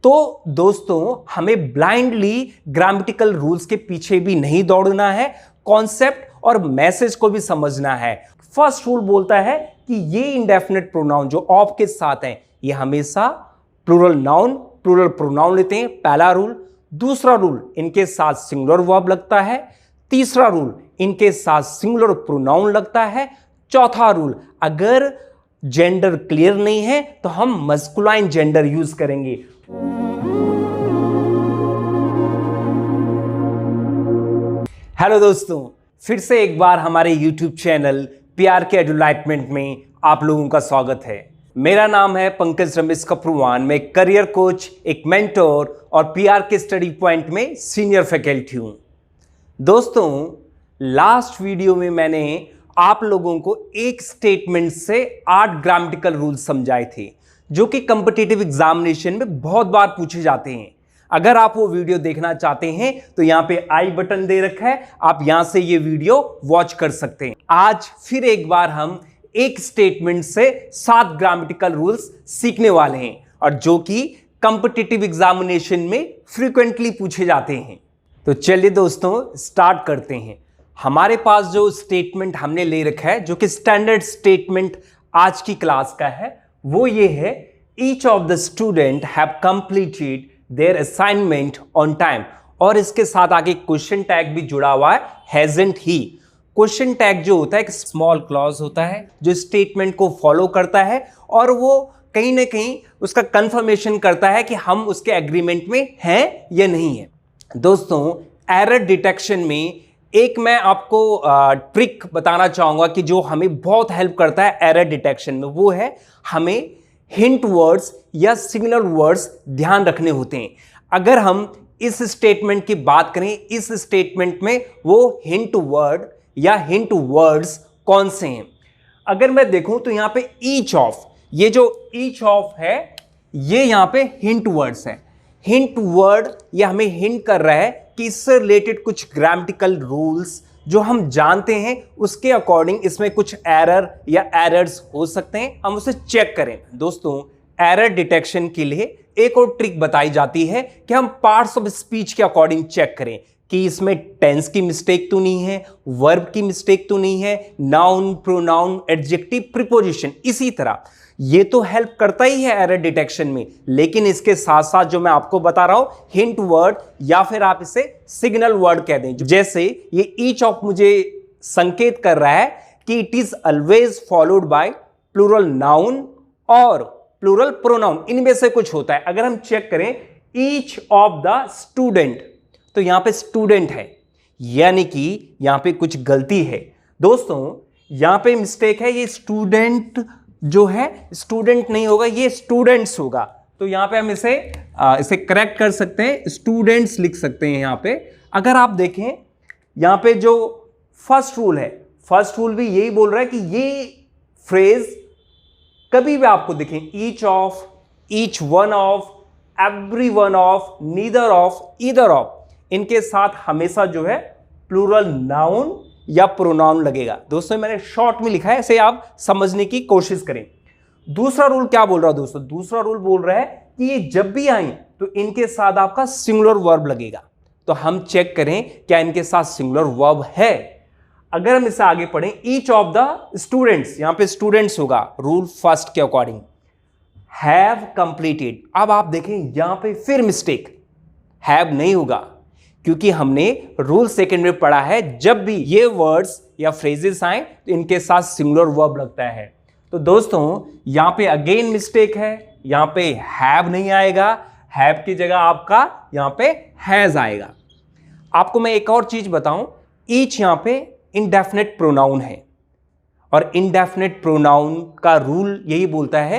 तो दोस्तों हमें ब्लाइंडली ग्रामेटिकल रूल्स के पीछे भी नहीं दौड़ना है, कॉन्सेप्ट और मैसेज को भी समझना है। फर्स्ट रूल बोलता है कि ये इंडेफिनिट प्रोनाउन जो ऑफ के साथ हैं ये हमेशा प्लूरल नाउन प्लूरल प्रोनाउन लेते हैं, पहला रूल। दूसरा रूल, इनके साथ सिंगुलर वर्ब लगता है। तीसरा रूल, इनके साथ सिंगुलर प्रोनाउन लगता है। चौथा रूल, अगर जेंडर क्लियर नहीं है तो हम मस्कुलाइन जेंडर यूज करेंगे। हेलो दोस्तों, फिर से एक बार हमारे YouTube चैनल प्यार के एडवर्टाइजमेंट में आप लोगों का स्वागत है। मेरा नाम है पंकज रमेश कपरूवान। मैं करियर कोच, एक मेंटोर और पीआर के स्टडी पॉइंट में सीनियर फैकल्टी हूं। दोस्तों, लास्ट वीडियो में मैंने आप लोगों को एक स्टेटमेंट से 8 ग्रामेटिकल रूल्स समझाए थे जो कि कॉम्पिटिटिव एग्जामिनेशन में बहुत बार पूछे जाते हैं। अगर आप वो वीडियो देखना चाहते हैं तो यहां पे आई बटन दे रखा है, आप यहां से ये वीडियो वॉच कर सकते हैं। आज फिर एक बार हम एक स्टेटमेंट से 7 ग्रामेटिकल रूल्स सीखने वाले हैं और जो कि कॉम्पिटिटिव एग्जामिनेशन में फ्रीक्वेंटली पूछे जाते हैं। तो चलिए दोस्तों स्टार्ट करते हैं। हमारे पास जो स्टेटमेंट हमने ले रखा है, जो कि स्टैंडर्ड स्टेटमेंट आज की क्लास का है, वो ये है, each of the student have completed there assignment on time. और इसके साथ आगे क्वेश्चन टैग भी जुड़ा हुआ है, हैजंट ही। क्वेश्चन टैग जो होता है एक स्मॉल क्लॉज होता है जो स्टेटमेंट को फॉलो करता है और वो कहीं ना कहीं उसका कंफर्मेशन करता है कि हम उसके एग्रीमेंट में हैं या नहीं है। दोस्तों, एरर डिटेक्शन में एक मैं आपको ट्रिक बताना चाहूंगा कि जो हमें बहुत हेल्प करता है एरर डिटेक्शन में, वो है हमें हिंट वर्ड्स या सिग्नल वर्ड्स ध्यान रखने होते हैं। अगर हम इस स्टेटमेंट की बात करें, इस स्टेटमेंट में वो हिंट वर्ड या हिंट वर्ड्स कौन से हैं? अगर मैं देखूं तो यहां पे ईच ऑफ, ये जो ईच ऑफ है ये यहां पे हिंट वर्ड्स है। हिंट वर्ड ये हमें हिंट कर रहा है कि इससे रिलेटेड कुछ ग्रामेटिकल रूल्स जो हम जानते हैं उसके अकॉर्डिंग इसमें कुछ एरर या एरर्स हो सकते हैं, हम उसे चेक करें। दोस्तों, एरर डिटेक्शन के लिए एक और ट्रिक बताई जाती है कि हम पार्ट्स ऑफ स्पीच के अकॉर्डिंग चेक करें कि इसमें टेंस की मिस्टेक तो नहीं है, वर्ब की मिस्टेक तो नहीं है, नाउन, प्रोनाउन, एडजेक्टिव, प्रीपोजिशन। इसी तरह ये तो हेल्प करता ही है एरर डिटेक्शन में, लेकिन इसके साथ साथ जो मैं आपको बता रहा हूं हिंट वर्ड या फिर आप इसे सिग्नल वर्ड कह दें। जैसे ये ईच ऑफ मुझे संकेत कर रहा है कि it is always followed by plural noun और प्लूरल प्रोनाउन, इनमें से कुछ होता है। अगर हम चेक करें ईच ऑफ द स्टूडेंट, तो यहां पे स्टूडेंट है, यानी कि यहां पे कुछ गलती है। दोस्तों, यहां पे मिस्टेक है, ये स्टूडेंट जो है स्टूडेंट नहीं होगा, ये स्टूडेंट्स होगा। तो यहां पे हम इसे करेक्ट कर सकते हैं, स्टूडेंट्स लिख सकते हैं यहां पे। अगर आप देखें यहां पे जो फर्स्ट रूल है, फर्स्ट रूल भी यही बोल रहा है कि ये फ्रेज कभी भी आपको देखें, each of, each one of, every one of, neither of, either of, इनके साथ हमेशा जो है प्लूरल नाउन या प्रोनाउन लगेगा। दोस्तों, मैंने शॉर्ट में लिखा है, इसे आप समझने की कोशिश करें। दूसरा रूल क्या बोल रहा है दोस्तों? दूसरा रूल बोल रहा है कि ये जब भी आए तो इनके साथ आपका सिंगुलर वर्ब लगेगा। तो हम चेक करें क्या इनके साथ सिंगुलर वर्ब है। अगर हम इसे आगे पढ़ें, ईच ऑफ द स्टूडेंट्स, यहां पे स्टूडेंट्स होगा रूल फर्स्ट के अकॉर्डिंग, हैव कंप्लीटेड। अब आप देखें यहां पे फिर मिस्टेक, हैव नहीं होगा, क्योंकि हमने रूल सेकंड में पढ़ा है जब भी ये वर्ड्स या फ्रेजेस आए तो इनके साथ सिंगुलर वर्ब लगता है। तो दोस्तों, यहां पे अगेन मिस्टेक है, यहां पे हैव नहीं आएगा, हैव की जगह आपका यहां पे हैज आएगा। आपको मैं एक और चीज बताऊं, ईच यहां पे इंडेफिनिट प्रोनाउन है और इंडेफिनिट प्रोनाउन का रूल यही बोलता है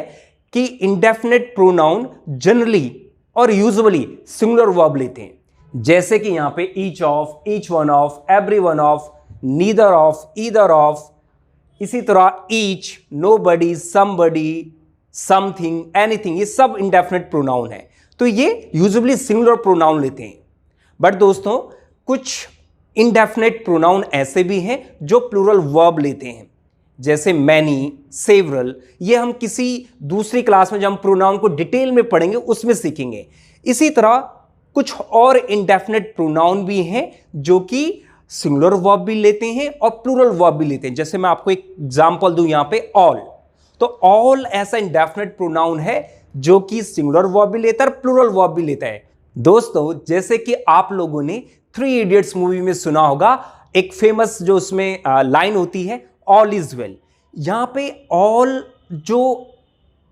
कि इंडेफिनिट प्रोनाउन जनरली और यूजुअली सिंगुलर वर्ब लेते हैं। जैसे कि यहां पे each of, each one of, every one of, neither of, either of, इसी तरह each, nobody, somebody, something, anything, ये सब इंडेफिनिट प्रोनाउन है। तो ये यूजुअली सिंगुलर प्रोनाउन लेते हैं। बट दोस्तों, कुछ इंडेफिनिट प्रोनाउन ऐसे भी हैं जो प्लूरल वर्ब लेते हैं। जैसे मैनी, सेवरल, ये हम किसी दूसरी क्लास में जब हम प्रोनाउन को डिटेल में पढ़ेंगे उसमें सीखेंगे। इसी तरह कुछ और इंडेफिनिट प्रोनाउन भी हैं जो कि सिंगुलर वर्ब भी लेते हैं और प्लूरल वर्ब भी लेते हैं। जैसे मैं आपको एक एग्जांपल दूं यहां पे, ऑल। तो ऑल ऐसा इंडेफिनिट प्रोनाउन है जो कि सिंगुलर वर्ब भी लेता है और प्लूरल वर्ब भी लेता है। दोस्तों, जैसे कि आप लोगों ने थ्री इडियट्स मूवी में सुना होगा, एक फेमस जो उसमें लाइन होती है, ऑल इज वेल। यहां पे ऑल जो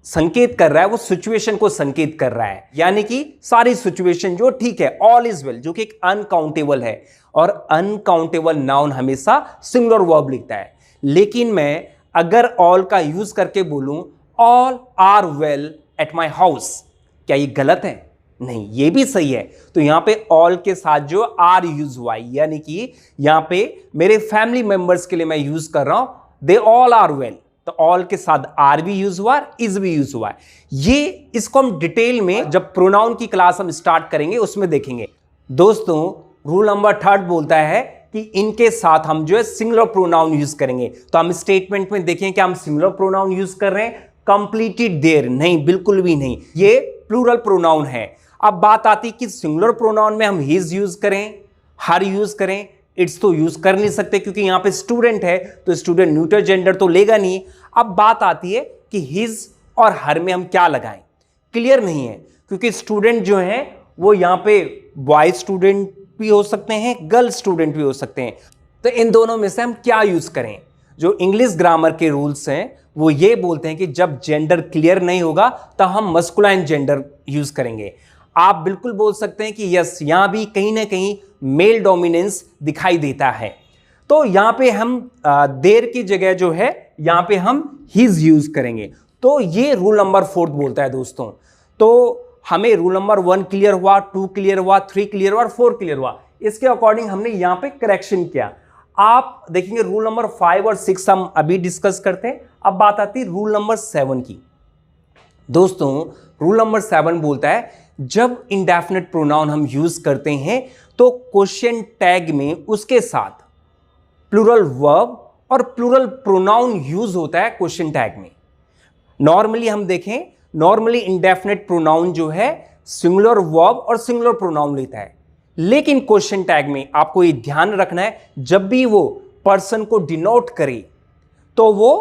संकेत कर रहा है वो सिचुएशन को संकेत कर रहा है, यानी कि सारी सिचुएशन जो ठीक है, ऑल इज वेल, जो कि एक अनकाउंटेबल है और अनकाउंटेबल नाउन हमेशा सिंगुलर वर्ब लिखता है। लेकिन मैं अगर ऑल का यूज करके बोलूं all are well at my house, क्या ये गलत है? नहीं, ये भी सही है। तो यहां पे ऑल के साथ जो आर यूज हुआ है, यानी कि यहां पे मेरे फैमिली मेंबर्स के लिए मैं यूज कर रहा हूं दे ऑल आर वेल, तो ऑल के साथ आर भी यूज हुआ, इज भी यूज हुआ है। ये इसको हम डिटेल में जब प्रोनाउन की क्लास हम स्टार्ट करेंगे उसमें देखेंगे। दोस्तों, रूल नंबर 3 बोलता है कि इनके साथ हम जो है सिंगुलर प्रोनाउन यूज करेंगे। तो हम स्टेटमेंट में देखें कि हम सिंगुलर प्रोनाउन यूज कर रहे हैं, कंप्लीटेड देयर नहीं, बिल्कुल भी नहीं, ये प्लूरल प्रोनाउन है। अब बात आती कि सिंगुलर प्रोनाउन में हम हिज यूज करें, हर यूज करें, इट्स तो यूज कर नहीं सकते क्योंकि यहां पे स्टूडेंट है तो स्टूडेंट न्यूटर जेंडर तो लेगा नहीं। अब बात आती है कि हिज और हर में हम क्या लगाएं, क्लियर नहीं है क्योंकि स्टूडेंट जो है वो यहां पे बॉय स्टूडेंट भी हो सकते हैं, गर्ल स्टूडेंट भी हो सकते हैं। तो इन दोनों में से हम क्या यूज करें? जो इंग्लिश ग्रामर के रूल्स हैं वो ये बोलते हैं कि जब जेंडर क्लियर नहीं होगा तो हम मस्कुलाइन जेंडर यूज करेंगे। आप बिल्कुल बोल सकते हैं कि यस, यहां भी कहीं ना कहीं मेल डोमिनेंस दिखाई देता है, तो यहां पे हम देर की जगह जो है यहां पे हम हिज यूज करेंगे। तो ये रूल नंबर 4 बोलता है दोस्तों। तो हमें रूल नंबर 1 क्लियर हुआ, 2 क्लियर हुआ, 3 क्लियर हुआ और 4 क्लियर हुआ। इसके अकॉर्डिंग हमने यहां पे करेक्शन किया। आप देखेंगे रूल नंबर 5 और 6 हम अभी डिस्कस करते हैं। अब बात आती है रूल नंबर 7 की। दोस्तों, रूल नंबर 7 बोलता है जब इंडेफिनिट प्रोनाउन हम यूज करते हैं तो क्वेश्चन टैग में उसके साथ प्लूरल वर्ब और प्लूरल प्रोनाउन यूज होता है क्वेश्चन टैग में। नॉर्मली हम देखें, नॉर्मली इंडेफिनिट प्रोनाउन जो है सिंगुलर वर्ब और सिंगुलर प्रोनाउन लेता है, लेकिन क्वेश्चन टैग में आपको ये ध्यान रखना है जब भी वो पर्सन को डिनोट करे तो वो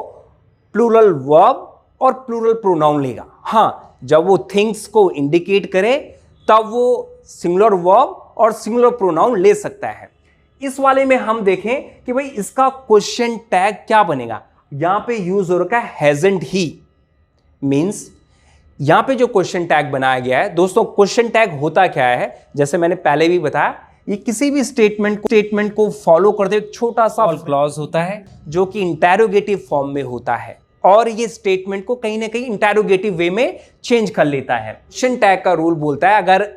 प्लूरल वर्ब और प्लूरल प्रोनाउन लेगा। हाँ, जब वो थिंग्स को इंडिकेट करे तब वो सिंगुलर वर्ब और सिंगुलर प्रोनाउन ले सकता है। इस वाले में हम देखें कि भाई इसका क्वेश्चन टैग क्या बनेगा। यहां पे यूज हो रखा है हैजंट ही, मींस यहां पे जो क्वेश्चन टैग बनाया गया है। दोस्तों, क्वेश्चन टैग होता क्या है, जैसे मैंने पहले भी बताया, ये किसी भी स्टेटमेंट को फॉलो करते एक छोटा सा क्लॉज होता है जो कि इंटेरोगेटिव फॉर्म में होता है और ये स्टेटमेंट को कहीं ना कहीं इंटेरोगेटिव वे में चेंज कर लेता है। क्वेश्चन टैग का रूल बोलता है अगर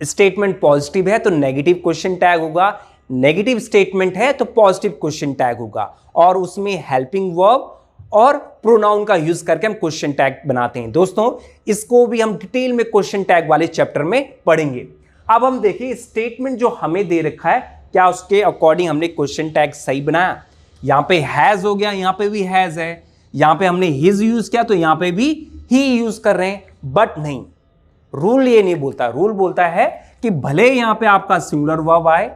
स्टेटमेंट पॉजिटिव है तो नेगेटिव क्वेश्चन टैग होगा, नेगेटिव स्टेटमेंट है तो पॉजिटिव क्वेश्चन टैग होगा, और उसमें हेल्पिंग वर्ब और प्रोनाउन का यूज करके हम क्वेश्चन टैग बनाते हैं। दोस्तों, इसको भी हम डिटेल में क्वेश्चन टैग वाले चैप्टर में पढ़ेंगे। अब हम देखिए स्टेटमेंट जो हमें दे रखा है, क्या उसके अकॉर्डिंग हमने क्वेश्चन टैग सही बनाया। यहां पे हैज हो गया, यहां पे भी हैज है, यहां पे हमने हिज यूज किया तो यहां पे भी ही यूज कर रहे हैं, बट नहीं, रूल ये नहीं बोलता। रूल बोलता है कि भले यहां पे आपका सिंगुलर वर्ब आए,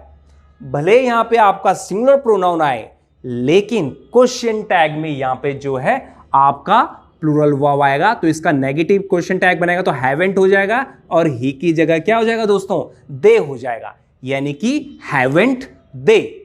भले यहां पे आपका सिंगुलर प्रोनाउन आए, लेकिन क्वेश्चन टैग में यहां पे जो है आपका प्लूरल वर्ब आएगा तो इसका नेगेटिव क्वेश्चन टैग बनेगा तो हैवेंट हो जाएगा और ही की जगह क्या हो जाएगा दोस्तों, दे हो जाएगा, यानी कि हैवेंट दे।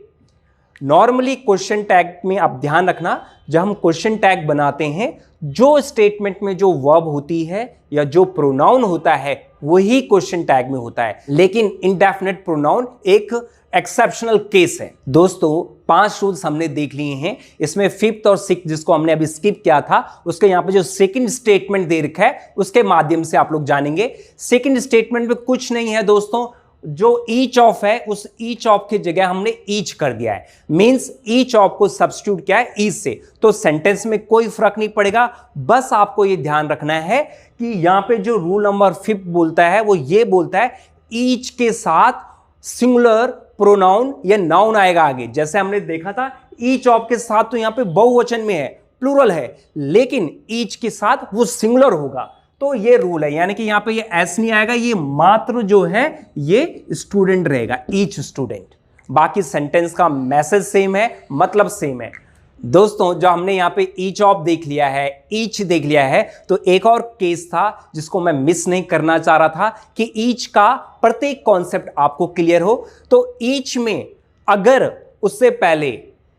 नॉर्मली क्वेश्चन टैग में आप ध्यान रखना, जब हम क्वेश्चन टैग बनाते हैं जो स्टेटमेंट में जो वर्ब होती है या जो प्रोनाउन होता है वही क्वेश्चन टैग में होता है, लेकिन इंडेफिनिट प्रोनाउन एक एक्सेप्शनल केस है। दोस्तों, 5 रूल्स हमने देख लिए हैं, इसमें 5th और 6th जिसको हमने अभी स्किप किया था उसके यहां पे जो सेकंड स्टेटमेंट दे रखा है उसके माध्यम से आप लोग जानेंगे। सेकंड स्टेटमेंट में कुछ नहीं है दोस्तों, जो ईच ऑफ है उस ईच ऑफ की जगह हमने ईच कर दिया है, मींस ईच ऑफ को सब्स्टिट्यूट किया है ईच से, तो सेंटेंस में कोई फर्क नहीं पड़ेगा। बस आपको ये ध्यान रखना है कि यहां पे जो रूल नंबर 5 बोलता है वो ये बोलता है ईच के साथ सिंगुलर प्रोनाउन या नाउन आएगा आगे। जैसे हमने देखा था ईच ऑफ के साथ तो यहां पे बहुवचन में है, प्लूरल है लेकिन ईच के साथ वो सिंगुलर होगा, तो ये रूल है, यानी कि यहां पे ये एस नहीं आएगा, ये मात्र जो है ये स्टूडेंट रहेगा, ईच स्टूडेंट। बाकी सेंटेंस का मैसेज सेम है, मतलब सेम है। दोस्तों जो हमने यहाँ पे ईच ऑफ देख लिया है, ईच देख लिया है, तो एक और केस था जिसको मैं मिस नहीं करना चाह रहा था कि ईच का प्रत्येक कॉन्सेप्ट आपको क्लियर हो। तो ईच में अगर उससे पहले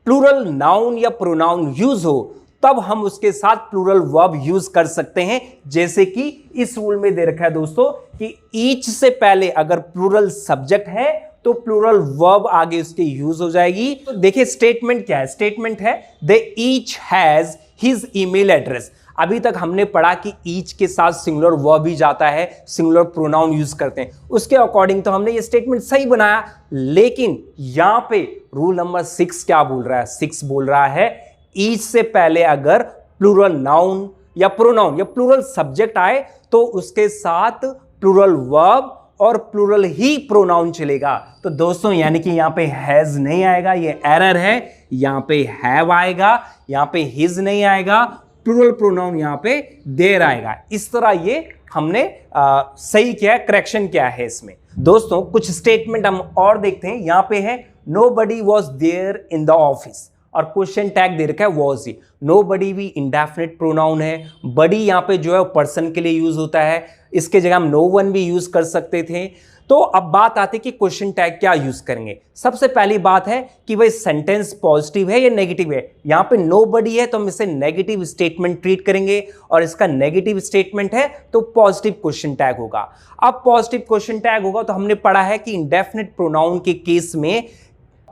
प्लूरल नाउन या प्रोनाउन यूज हो तब हम उसके साथ प्लूरल वर्ब यूज कर सकते हैं, जैसे कि इस रूल में दे रखा है दोस्तों कि ईच से पहले अगर प्लूरल सब्जेक्ट है तो प्लूरल वर्ब आगे उसके यूज हो जाएगी। तो देखिए स्टेटमेंट क्या है, स्टेटमेंट है they each has his email address. अभी तक हमने पढ़ा कि ईच के साथ सिंगुलर वर्ब ही जाता है, सिंगुलर प्रोनाउन यूज करते हैं, उसके अकॉर्डिंग तो हमने ये स्टेटमेंट सही बनाया। लेकिन यहां पे रूल नंबर 6 क्या बोल रहा है, 6 बोल रहा है ईच से पहले अगर प्लूरल नाउन या प्रोनाउन या प्लूरल सब्जेक्ट आए तो उसके साथ प्लूरल वर्ब और प्लूरल ही प्रोनाउन चलेगा। तो दोस्तों यानी कि यहां पे हैज नहीं आएगा, ये एरर है, यहां पे हैव आएगा, यहां पे हिज नहीं आएगा, प्लूरल प्रोनाउन यहां पे देयर आएगा। इस तरह ये हमने सही किया, करेक्शन किया है इसमें। दोस्तों कुछ स्टेटमेंट हम और देखते हैं। यहां पे है nobody was there in the office और क्वेश्चन टैग दे रखा है वाज ही। नोबडी भी इंडेफिनिट प्रोनाउन है, बडी यहां पे जो है पर्सन के लिए यूज होता है, इसके जगह हम नो वन भी यूज कर सकते थे। तो अब बात आती है कि क्वेश्चन टैग क्या यूज करेंगे। सबसे पहली बात है कि भाई सेंटेंस पॉजिटिव है या नेगेटिव है। यहां पे नोबडी है तो हम इसे नेगेटिव स्टेटमेंट ट्रीट करेंगे और इसका नेगेटिव स्टेटमेंट है तो पॉजिटिव क्वेश्चन टैग होगा। अब पॉजिटिव क्वेश्चन टैग होगा तो हमने पढ़ा है कि इंडेफिनिट प्रोनाउन के केस में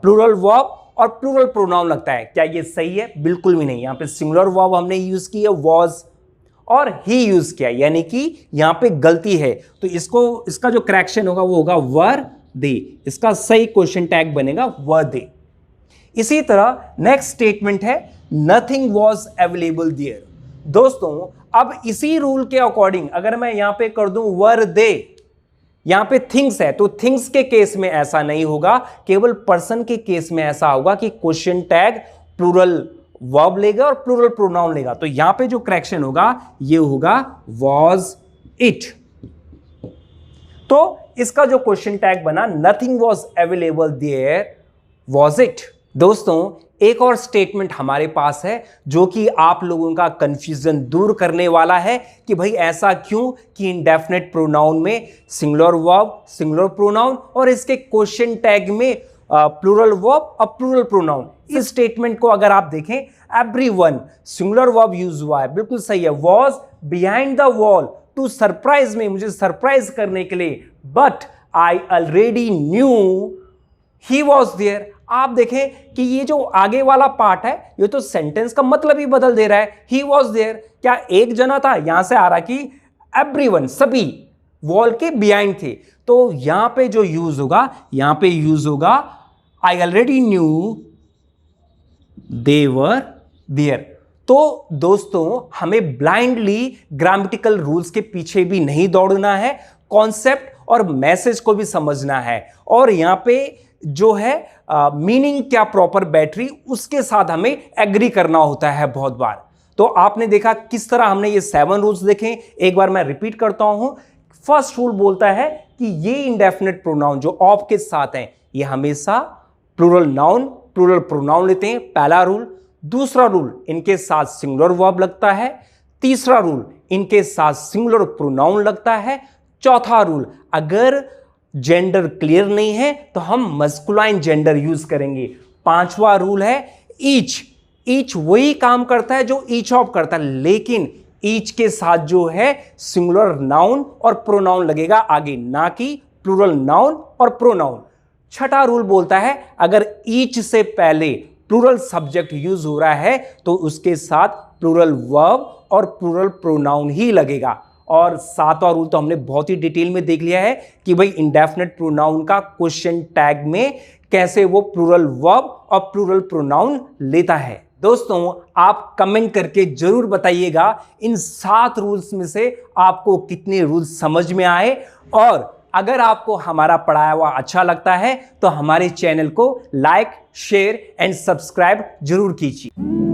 प्लूरल वर्ब और प्लूरल प्रोनाउन लगता है। क्या ये सही है? बिल्कुल भी नहीं। यहां पे सिंगुलर वर्ब हमने यूज की है वाज और ही यूज किया, यानी कि यहां पे गलती है। तो इसका जो करेक्शन होगा वो होगा वर दे। इसका सही क्वेश्चन टैग बनेगा वर दे। इसी तरह नेक्स्ट स्टेटमेंट है नथिंग वाज अवेलेबल देयर। दोस्तों अब इसी रूल के अकॉर्डिंग अगर मैं यहां पे कर दूं वर दे, यहां पे थिंग्स है तो थिंग्स के केस में ऐसा नहीं होगा, केवल पर्सन के केस में ऐसा होगा कि क्वेश्चन टैग प्लूरल वर्ब लेगा और प्लूरल प्रोनाउन लेगा। तो यहां पे जो करेक्शन होगा ये होगा वाज इट। तो इसका जो क्वेश्चन टैग बना nothing was available there was it. दोस्तों एक और स्टेटमेंट हमारे पास है जो कि आप लोगों का कंफ्यूजन दूर करने वाला है कि भाई ऐसा क्यों कि इंडेफिनिट प्रोनाउन में सिंगुलर वर्ब, सिंगुलर प्रोनाउन और इसके क्वेश्चन टैग में प्लूरल वर्ब और प्लूरल प्रोनाउन। इस स्टेटमेंट को अगर आप देखें एवरीवन सिंगुलर वर्ब यूज हुआ है, बिल्कुल सही है। Was behind the wall to surprise me, मुझे सरप्राइज करने के लिए, बट आई ऑलरेडी न्यू ही वॉज देयर। आप देखें कि ये जो आगे वाला पार्ट है ये तो सेंटेंस का मतलब ही बदल दे रहा है। ही वॉज देयर, क्या एक जना था? यहां से आ रहा कि एवरीवन, सभी वॉल के बिहाइंड थे। तो यहां पे जो यूज होगा, यहां पे यूज होगा I already knew they were there. तो दोस्तों हमें ब्लाइंडली ग्रामेटिकल रूल्स के पीछे भी नहीं दौड़ना है, कॉन्सेप्ट और मैसेज को भी समझना है। और यहां पे जो है मीनिंग क्या प्रॉपर बैटरी, उसके साथ हमें एग्री करना होता है बहुत बार। तो आपने देखा किस तरह हमने ये 7 रूल्स देखे। एक बार मैं रिपीट करता हूं। फर्स्ट रूल बोलता है कि ये इंडेफिनिट प्रोनाउन जो ऑफ के साथ हैं ये हमेशा प्लूरल नाउन, प्लूरल प्रोनाउन लेते हैं, पहला रूल। दूसरा रूल, इनके साथ सिंगुलर वर्ब लगता है। तीसरा रूल, इनके साथ सिंगुलर प्रोनाउन लगता है। चौथा रूल, अगर जेंडर क्लियर नहीं है तो हम मस्कुलाइन जेंडर यूज करेंगे। पांचवा रूल है ईच। ईच वही काम करता है जो ईच ऑफ करता है, लेकिन ईच के साथ जो है सिंगुलर नाउन और प्रोनाउन लगेगा आगे, ना कि प्लूरल नाउन और प्रोनाउन। छठा रूल बोलता है अगर ईच से पहले प्लूरल सब्जेक्ट यूज हो रहा है तो उसके साथ प्लूरल वर्ब और प्लूरल प्रोनाउन ही लगेगा। और सातवां रूल तो हमने बहुत ही डिटेल में देख लिया है कि भाई इंडेफिनिट प्रोनाउन का क्वेश्चन टैग में कैसे वो प्लूरल वर्ब और प्लूरल प्रोनाउन लेता है। दोस्तों आप कमेंट करके जरूर बताइएगा इन 7 रूल्स में से आपको कितने रूल्स समझ में आए। और अगर आपको हमारा पढ़ाया हुआ अच्छा लगता है तो हमारे चैनल को लाइक, शेयर एंड सब्सक्राइब जरूर कीजिए।